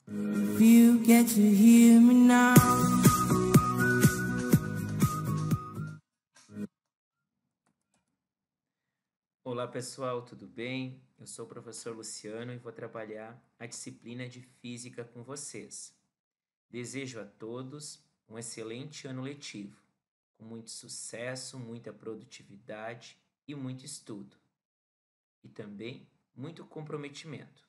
If you get to hear me now. Olá pessoal, tudo bem? Eu sou o professor Luciano e vou trabalhar a disciplina de Física com vocês. Desejo a todos um excelente ano letivo, com muito sucesso, muita produtividade e muito estudo. E também muito comprometimento.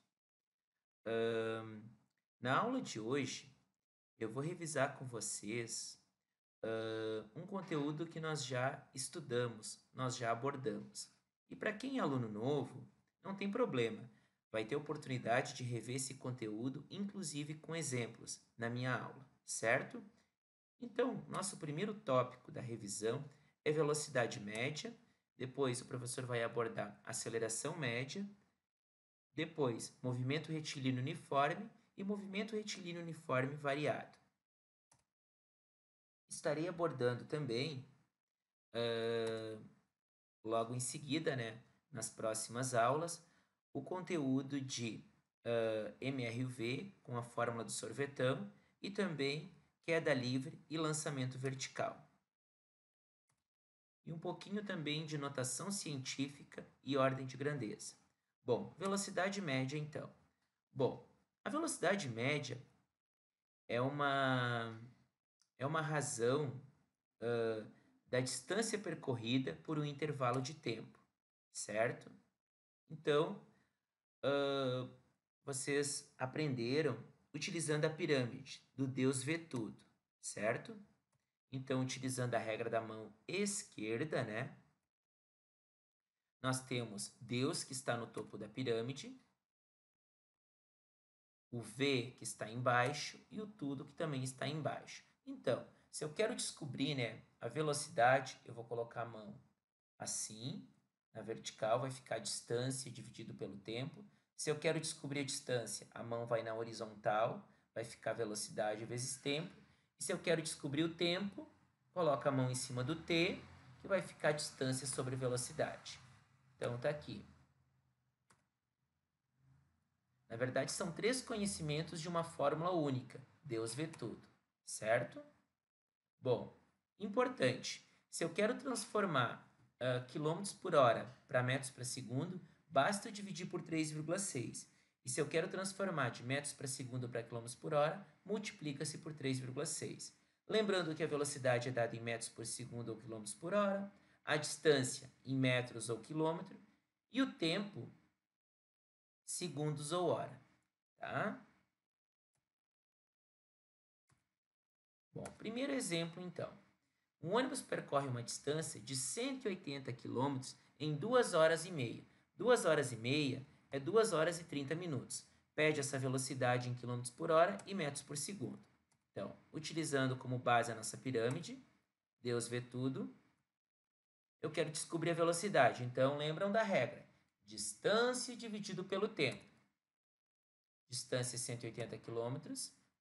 Na aula de hoje, eu vou revisar com vocês um conteúdo que nós já estudamos, nós já abordamos. E para quem é aluno novo, não tem problema, vai ter oportunidade de rever esse conteúdo, inclusive com exemplos, na minha aula, certo? Então, nosso primeiro tópico da revisão é velocidade média, depois o professor vai abordar aceleração média, depois movimento retilíneo uniforme e movimento retilíneo uniforme variado. Estarei abordando também, logo em seguida, nas próximas aulas, o conteúdo de MRV com a fórmula do sorvetão e também queda livre e lançamento vertical. E um pouquinho também de notação científica e ordem de grandeza. Bom, velocidade média então. Bom, a velocidade média é uma razão da distância percorrida por um intervalo de tempo, certo? Então, vocês aprenderam utilizando a pirâmide do Deus vê tudo, certo? Então, utilizando a regra da mão esquerda, nós temos Deus que está no topo da pirâmide, o V que está embaixo e o tudo que também está embaixo. Então, se eu quero descobrir a velocidade, eu vou colocar a mão assim, na vertical vai ficar a distância dividido pelo tempo. Se eu quero descobrir a distância, a mão vai na horizontal, vai ficar velocidade vezes tempo. E se eu quero descobrir o tempo, coloco a mão em cima do T, que vai ficar a distância sobre velocidade. Então, tá aqui. Na verdade, são 3 conhecimentos de uma fórmula única. Deus vê tudo, certo? Bom, importante. Se eu quero transformar quilômetros por hora para metros por segundo, basta eu dividir por 3,6. E se eu quero transformar de metros por segundo para quilômetros por hora, multiplica-se por 3,6. Lembrando que a velocidade é dada em metros por segundo ou quilômetros por hora, a distância em metros ou quilômetro e o tempo segundos ou hora, tá? Bom, primeiro exemplo então. Um ônibus percorre uma distância de 180 km em 2 horas e meia. 2 horas e meia é 2 horas e 30 minutos. Pede essa velocidade em km por hora e metros por segundo. Então, utilizando como base a nossa pirâmide, Deus vê tudo, eu quero descobrir a velocidade. Então, lembram da regra? Distância dividido pelo tempo. Distância é 180 km,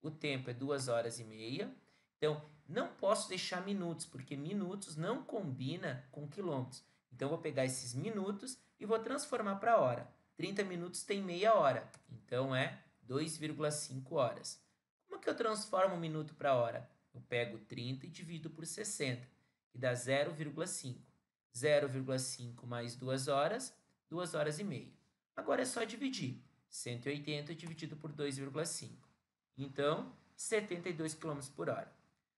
o tempo é 2 horas e meia. Então, não posso deixar minutos, porque minutos não combina com quilômetros. Então, vou pegar esses minutos e vou transformar para hora. 30 minutos tem meia hora, então é 2,5 horas. Como que eu transformo um minuto para hora? Eu pego 30 e divido por 60, que dá 0,5. 0,5 mais 2 horas, 2 horas e meia. Agora é só dividir. 180 dividido por 2,5. Então, 72 km por hora.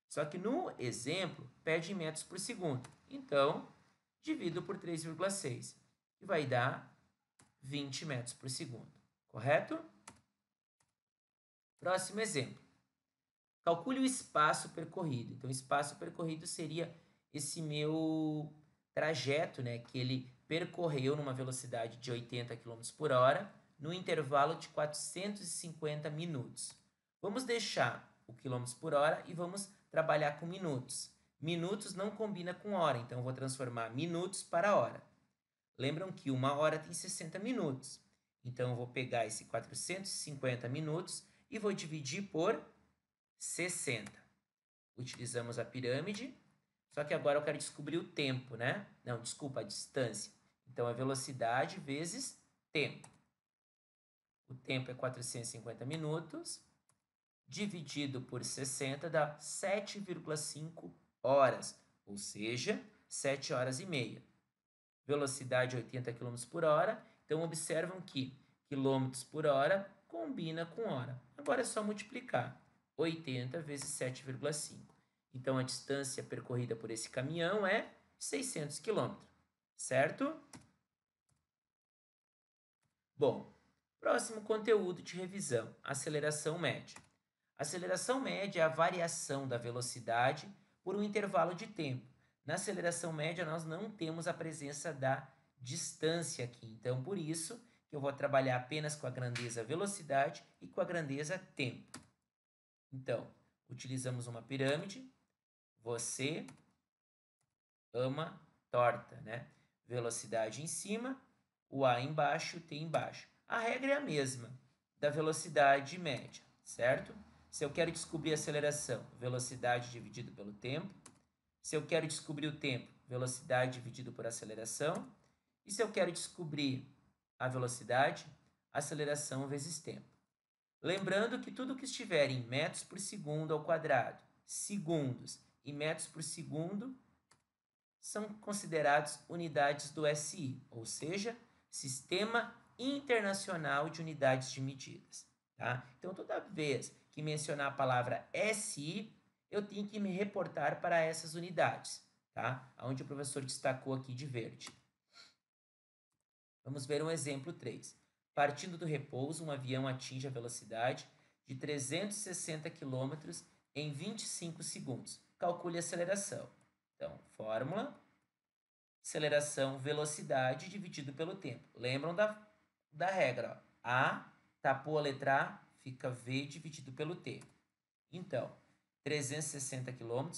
Só que no exemplo, pede em metros por segundo. Então, divido por 3,6, que vai dar 20 metros por segundo. Correto? Próximo exemplo. Calcule o espaço percorrido. Então, o espaço percorrido seria esse meu trajeto, que ele percorreu numa velocidade de 80 km por hora, no intervalo de 450 minutos. Vamos deixar o quilômetros por hora e vamos trabalhar com minutos. Minutos não combina com hora, então eu vou transformar minutos para hora. Lembram que uma hora tem 60 minutos. Então eu vou pegar esse 450 minutos e vou dividir por 60. Utilizamos a pirâmide, só que agora eu quero descobrir o tempo, Não, desculpa, a distância. Então é velocidade vezes tempo. O tempo é 450 minutos dividido por 60 dá 7,5 horas, ou seja, 7 horas e meia. Velocidade 80 km por hora, então observam que quilômetros por hora combina com hora. Agora é só multiplicar 80 vezes 7,5. Então a distância percorrida por esse caminhão é 600 km, certo? Bom, próximo conteúdo de revisão, aceleração média. Aceleração média é a variação da velocidade por um intervalo de tempo. Na aceleração média, nós não temos a presença da distância aqui. Então, por isso que eu vou trabalhar apenas com a grandeza velocidade e com a grandeza tempo. Então, utilizamos uma pirâmide. Você ama torta, né? Velocidade em cima, o A embaixo, o T embaixo. A regra é a mesma da velocidade média, certo? Se eu quero descobrir a aceleração, velocidade dividido pelo tempo. Se eu quero descobrir o tempo, velocidade dividido por aceleração. E se eu quero descobrir a velocidade, aceleração vezes tempo. Lembrando que tudo que estiver em metros por segundo ao quadrado, segundos e metros por segundo são considerados unidades do SI, ou seja, Sistema Internacional de Unidades de Medidas. Tá? Então, toda vez que mencionar a palavra SI, eu tenho que me reportar para essas unidades, tá? Onde o professor destacou aqui de verde. Vamos ver um exemplo 3. Partindo do repouso, um avião atinge a velocidade de 360 km em 25 segundos. Calcule a aceleração. Então, fórmula, aceleração, velocidade dividido pelo tempo. Lembram da regra? Ó. A, tapou a letra A, fica V dividido pelo T. Então, 360 km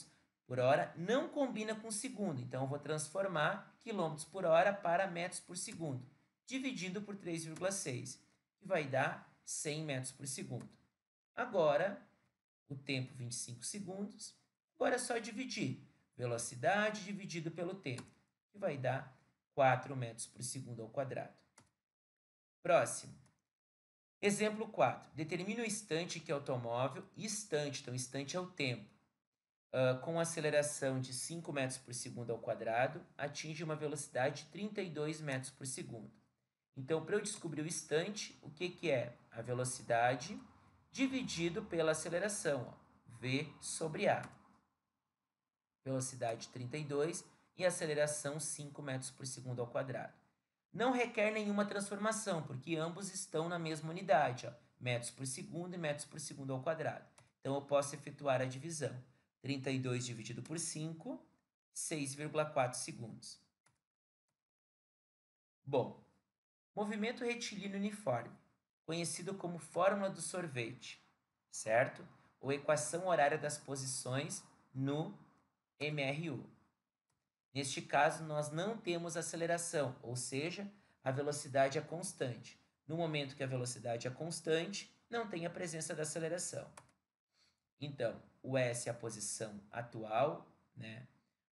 por hora não combina com segundo. Então, eu vou transformar km por hora para metros por segundo, dividindo por 3,6, que vai dar 100 metros por segundo. Agora, o tempo 25 segundos. Agora é só dividir. Velocidade dividido pelo tempo, que vai dar 4 metros por segundo ao quadrado. Próximo. Exemplo 4. Determine o instante que o automóvel, então instante é o tempo, com aceleração de 5 metros por segundo ao quadrado, atinge uma velocidade de 32 metros por segundo. Então, para eu descobrir o instante, o que é? A velocidade dividido pela aceleração, ó, V sobre A. Velocidade 32 e aceleração 5 metros por segundo ao quadrado. Não requer nenhuma transformação, porque ambos estão na mesma unidade, ó, metros por segundo e metros por segundo ao quadrado. Então, eu posso efetuar a divisão. 32 dividido por 5, 6,4 segundos. Bom, movimento retilíneo uniforme, conhecido como fórmula do sorvete, certo? Ou equação horária das posições no MRU. Neste caso, nós não temos aceleração, ou seja, a velocidade é constante. No momento que a velocidade é constante, não tem a presença da aceleração. Então, o S é a posição atual, né,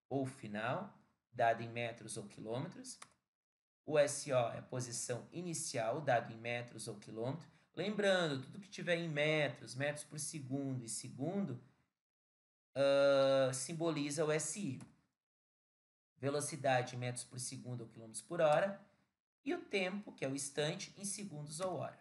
ou final, dada em metros ou quilômetros. O SO é a posição inicial, dado em metros ou quilômetros. Lembrando, tudo que tiver em metros, metros por segundo e segundo, simboliza o SI. Velocidade em metros por segundo ou quilômetros por hora. E o tempo, que é o instante, em segundos ou hora.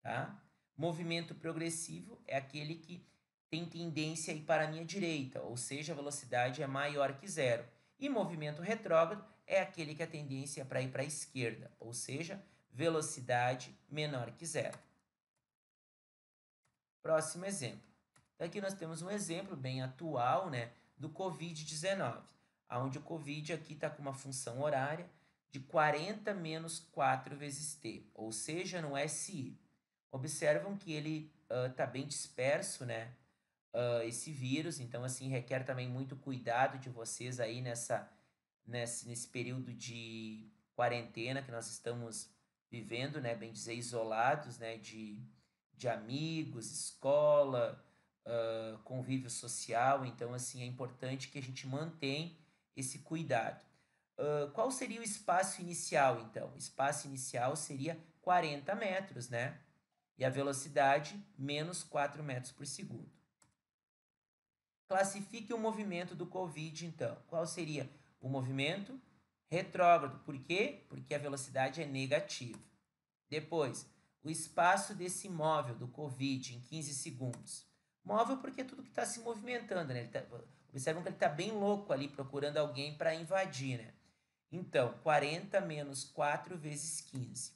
Tá? Movimento progressivo é aquele que tem tendência a ir para a minha direita, ou seja, a velocidade é maior que zero. E movimento retrógrado é aquele que a tendência é para ir para a esquerda, ou seja, velocidade menor que zero. Próximo exemplo. Aqui nós temos um exemplo bem atual, né, do Covid-19, onde o Covid aqui está com uma função horária de 40 menos 4 vezes t, ou seja, no SI. Observam que ele está bem disperso, né, esse vírus, então assim requer também muito cuidado de vocês aí nesse período de quarentena que nós estamos vivendo, né, bem dizer, isolados, né, de amigos, escola, convívio social. Então assim é importante que a gente mantenha esse cuidado. Qual seria o espaço inicial, então? O espaço inicial seria 40 metros, né? e a velocidade menos 4 metros por segundo. Classifique o movimento do Covid, então. Qual seria o movimento? Retrógrado. Por quê? Porque a velocidade é negativa. Depois, o espaço desse móvel do Covid em 15 segundos. Móvel porque é tudo que está se movimentando, né? Observam que ele está bem louco ali, procurando alguém para invadir, né? Então, 40 menos 4 vezes 15.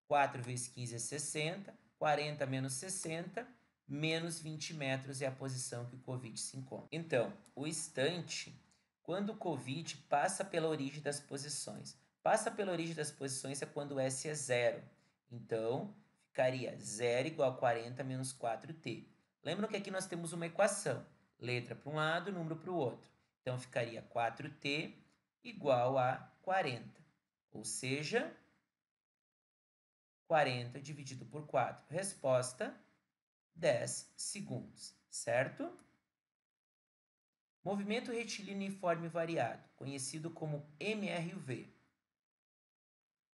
4 vezes 15 é 60. 40 menos 60, menos 20 metros é a posição que o Covid se encontra. Então, o instante, quando o Covid passa pela origem das posições. Passa pela origem das posições é quando o S é zero. Então, ficaria 0 igual a 40 menos 4t. Lembram que aqui nós temos uma equação. Letra para um lado, número para o outro. Então, ficaria 4t igual a 40. Ou seja, 40 dividido por 4. Resposta, 10 segundos, certo? Movimento retilíneo uniforme variado, conhecido como MRUV.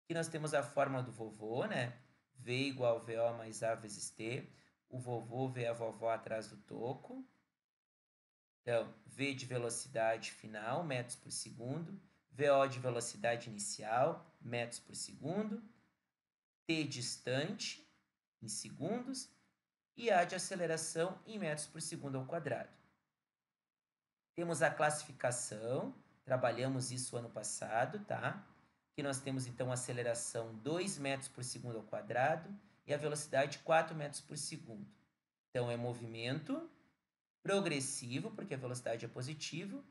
Aqui nós temos a fórmula do vovô, né? V igual a VO mais A vezes T. O vovô vê a vovó atrás do toco. Então, V de velocidade final, metros por segundo. VO de velocidade inicial, metros por segundo. T distante, em segundos. E A de aceleração em metros por segundo ao quadrado. Temos a classificação, trabalhamos isso ano passado, tá? Aqui nós temos, então, a aceleração 2 metros por segundo ao quadrado e a velocidade 4 metros por segundo. Então, é movimento progressivo, porque a velocidade é positiva,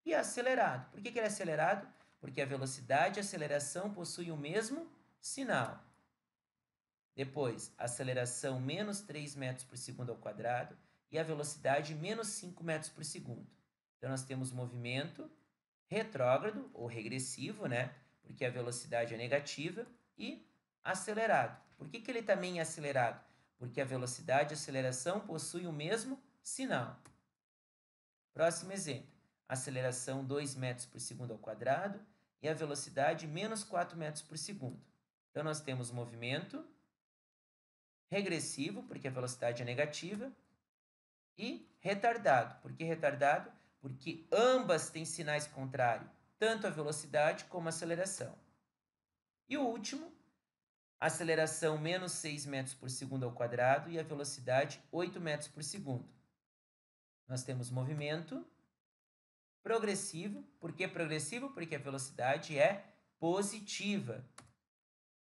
e acelerado. Por que ele é acelerado? Porque a velocidade e a aceleração possuem o mesmo sinal. Depois, aceleração menos 3 metros por segundo ao quadrado e a velocidade menos 5 metros por segundo. Então, nós temos movimento retrógrado ou regressivo, né? Porque a velocidade é negativa, e acelerado. Por que ele também é acelerado? Porque a velocidade e a aceleração possuem o mesmo sinal. Próximo exemplo. Aceleração 2 metros por segundo ao quadrado e a velocidade menos 4 metros por segundo. Então, nós temos movimento regressivo, porque a velocidade é negativa, e retardado. Por que retardado? Porque ambas têm sinais contrários, tanto a velocidade como a aceleração. E o último, aceleração menos 6 metros por segundo ao quadrado e a velocidade 8 metros por segundo. Nós temos movimento progressivo. Por que progressivo? Porque a velocidade é positiva.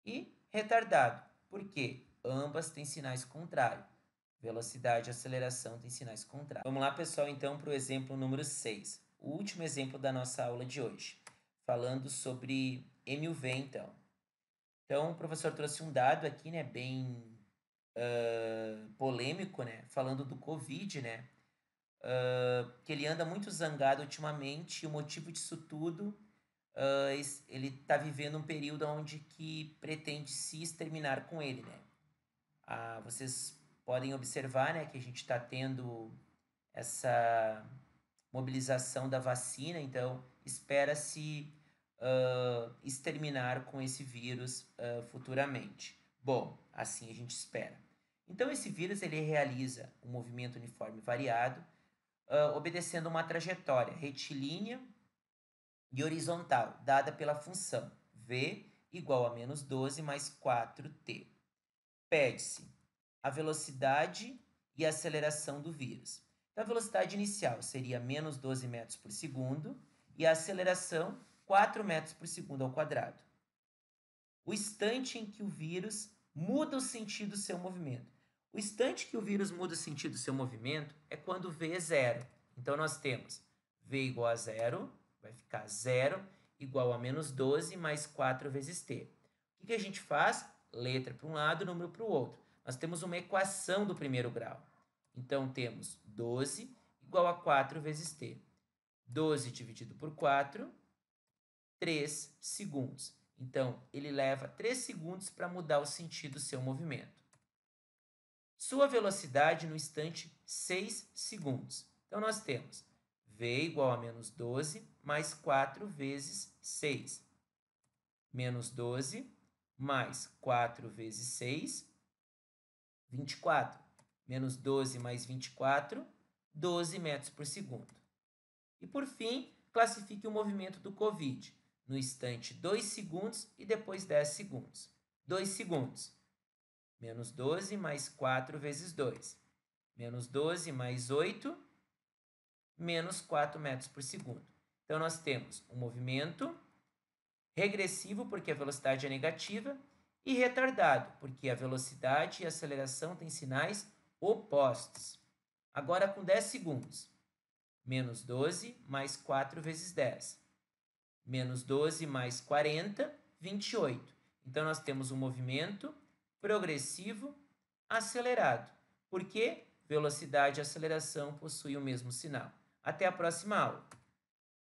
E retardado. Por quê? Ambas têm sinais contrários. Velocidade e aceleração têm sinais contrários. Vamos lá, pessoal, então, para o exemplo número 6. O último exemplo da nossa aula de hoje. Falando sobre MUV, então. Então, o professor trouxe um dado aqui, né, bem polêmico, né, falando do Covid, né, que ele anda muito zangado ultimamente, e o motivo disso tudo, ele está vivendo um período onde que pretende se exterminar com ele, né. Vocês podem observar, né, que a gente está tendo essa mobilização da vacina, então espera-se exterminar com esse vírus futuramente. Bom, assim a gente espera. Então, esse vírus ele realiza um movimento uniforme variado, obedecendo uma trajetória retilínea e horizontal, dada pela função v igual a menos 12 mais 4t. Pede-se a velocidade e a aceleração do vírus. Então, a velocidade inicial seria menos 12 metros por segundo e a aceleração 4 metros por segundo ao quadrado. O instante em que o vírus muda o sentido do seu movimento. O instante que o vírus muda o sentido do seu movimento é quando v é zero. Então, nós temos v igual a zero, vai ficar zero igual a menos 12 mais 4 vezes t. O que a gente faz? Letra para um lado, número para o outro. Nós temos uma equação do primeiro grau. Então, temos 12 igual a 4 vezes t. 12 dividido por 4, 3 segundos. Então, ele leva 3 segundos para mudar o sentido do seu movimento. Sua velocidade no instante, 6 segundos. Então, nós temos v igual a menos 12 mais 4 vezes 6. Menos 12 mais 4 vezes 6, 24. Menos 12 mais 24, 12 metros por segundo. E por fim, classifique o movimento do Covid. No instante 2 segundos e depois 10 segundos. 2 segundos. Menos 12 mais 4 vezes 2. Menos 12 mais 8, menos 4 metros por segundo. Então, nós temos um movimento regressivo, porque a velocidade é negativa, e retardado, porque a velocidade e a aceleração têm sinais opostos. Agora, com 10 segundos. Menos 12 mais 4 vezes 10. Menos 12 mais 40, 28. Então, nós temos um movimento progressivo acelerado. Por quê? Velocidade e aceleração possuem o mesmo sinal. Até a próxima aula.